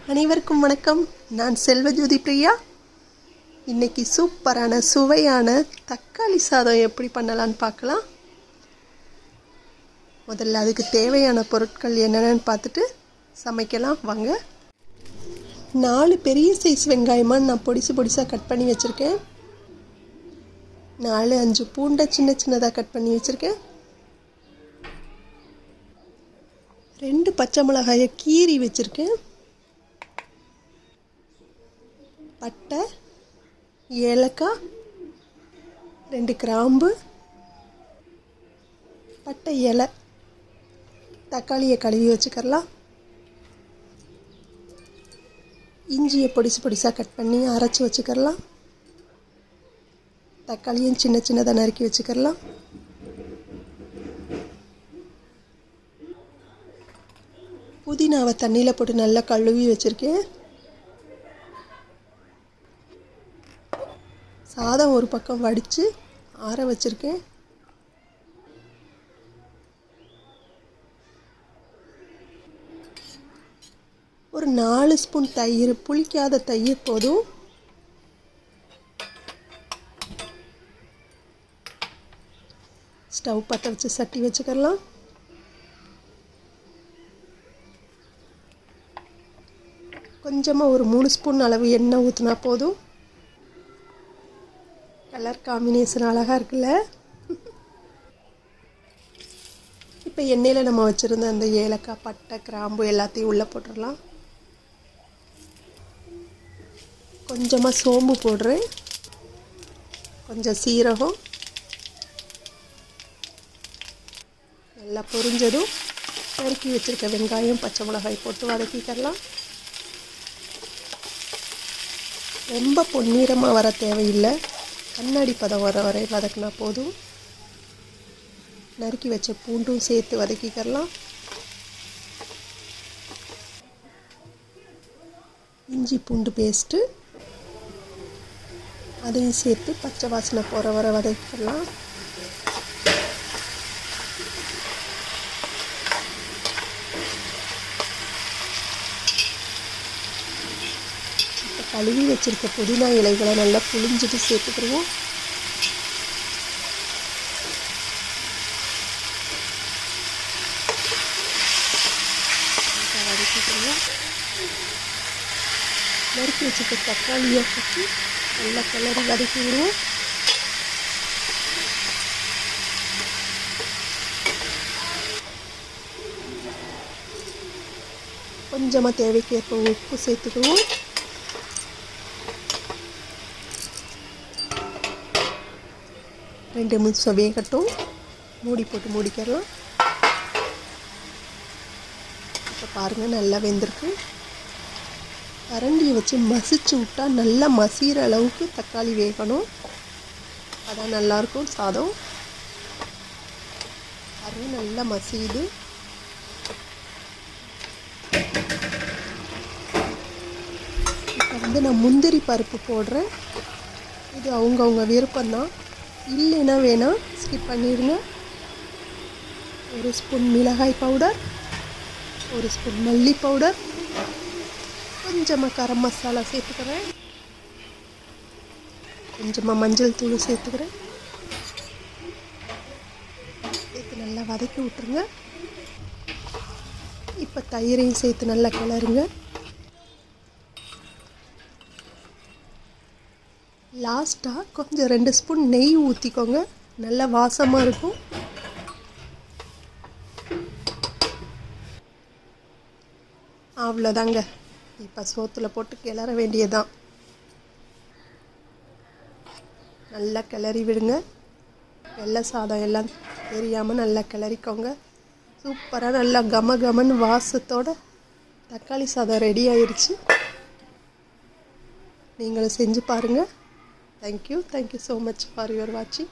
அனைவருக்கும் வணக்கம். நான் செல்வஜோதி பிரியா. இன்றைக்கி சூப்பரான சுவையான தக்காளி சாதம் எப்படி பண்ணலான்னு பார்க்கலாம். முதல்ல அதுக்கு தேவையான பொருட்கள் என்னென்னு பார்த்துட்டு சமைக்கலாம் வாங்க. 4 பெரிய சைஸ் வெங்காயமாக நான் பொடிசாக கட் பண்ணி வச்சுருக்கேன். 4-5 பூண்டை சின்னதாக கட் பண்ணி வச்சுருக்கேன். 2 பச்சை மிளகாயை கீறி வச்சுருக்கேன். பட்டை, ஏலக்காய், 2 கிராம்பு, பட்டை இலை, தக்காளியை கழுவி வச்சுக்கலாம். இஞ்சியை பொடிசாக கட் பண்ணி அரைச்சி வச்சுக்கலாம். தக்காளியும் சின்னதாக நறுக்கி வச்சுக்கலாம். புதினாவை தண்ணியில் போட்டு நல்லா கழுவி வச்சுருக்கேன். சாதம் ஒரு பக்கம் வடித்து ஆற வச்சுருக்கேன். ஒரு 4 ஸ்பூன் தயிர், புளிக்காத தயிர் போதும். ஸ்டவ் பற்ற வச்சு சட்டி வச்சுக்கலாம். கொஞ்சமாக ஒரு 3 ஸ்பூன் அளவு எண்ணெய் ஊற்றினா போதும். கலர் காம்பினேஷன் அழகாக இருக்குல்ல. இப்போ எண்ணெயில் நம்ம வச்சுருந்த அந்த ஏலக்காய், பட்டை, கிராம்பு எல்லாத்தையும் உள்ளே போட்டுடலாம். கொஞ்சமாக சோம்பு போடுறேன், கொஞ்சம் சீரகம். நல்லா பொரிஞ்சதும் நறுக்கி வச்சுருக்க வெங்காயம், பச்சை மிளகாய் போட்டு வதக்கிக்கலாம். ரொம்ப பொன்னிறமாக வர தேவையில்லை, கண்ணாடி பதம் வரை வதக்கினா போதும். நறுக்கி வச்ச பூண்டும் சேர்த்து வதக்கிக்கலாம். இஞ்சி பூண்டு பேஸ்ட்டு அதையும் சேர்த்து பச்சை வாசனை போகிற வரை வதக்கிக்கலாம். கழுவி வச்சுருக்க புதினா இலைகளை நல்லா புளிஞ்சிட்டு சேர்த்துக்கிடுவோம். நறுக்கி வச்சுருக்க தக்காளியை வச்சு நல்லா கிளறி வதக்கி விடுவோம். கொஞ்சமாக தேவைக்கேற்ப உப்பு சேர்த்துக்குவோம். ரெண்டு நிமிஷம் வேகட்டும், மூடி போட்டு மூடிக்கலாம். இப்போ பாருங்கள் நல்லா வெந்திருக்கு. கரண்டியை வச்சு மசிச்சு விட்டால் நல்லா மசிகிற அளவுக்கு தக்காளி வேகணும், அதான் நல்லாயிருக்கும் சாதம். அது நல்லா மசியுது. இப்போ நான் முந்திரி பருப்பு போடுறேன். இது அவங்கவுங்க விருப்பம்தான், இல்லைன்னா வேணால் ஸ்கிப் பண்ணிடுங்க. 1 ஸ்பூன் மிளகாய் பவுடர், 1 ஸ்பூன் மல்லி பவுடர், கொஞ்சமாக கரம் மசாலா சேர்த்துக்கிறேன், கொஞ்சமாக மஞ்சள் தூள் சேர்த்துக்கிறேன். சேர்த்து நல்லா வதக்கி விட்டுருங்க. இப்போ தயிரையும் சேர்த்து நல்லா கிளறுங்க. லாஸ்ட்டாக கொஞ்சம் 2 ஸ்பூன் நெய் ஊற்றிக்கோங்க, நல்லா வாசமாக இருக்கும். அவ்வளோதாங்க. இப்போ சோத்தில் போட்டு கிளற வேண்டியதுதான். நல்லா கிளறி விடுங்க. வெள்ளை சாதம் எல்லாம் தெரியாமல் நல்லா கிளறிக்கோங்க. சூப்பராக நல்லா கமன்னு வாசத்தோட தக்காளி சாதம் ரெடி ஆயிடுச்சு. நீங்களும் செஞ்சு பாருங்கள். Thank you so much for your watching.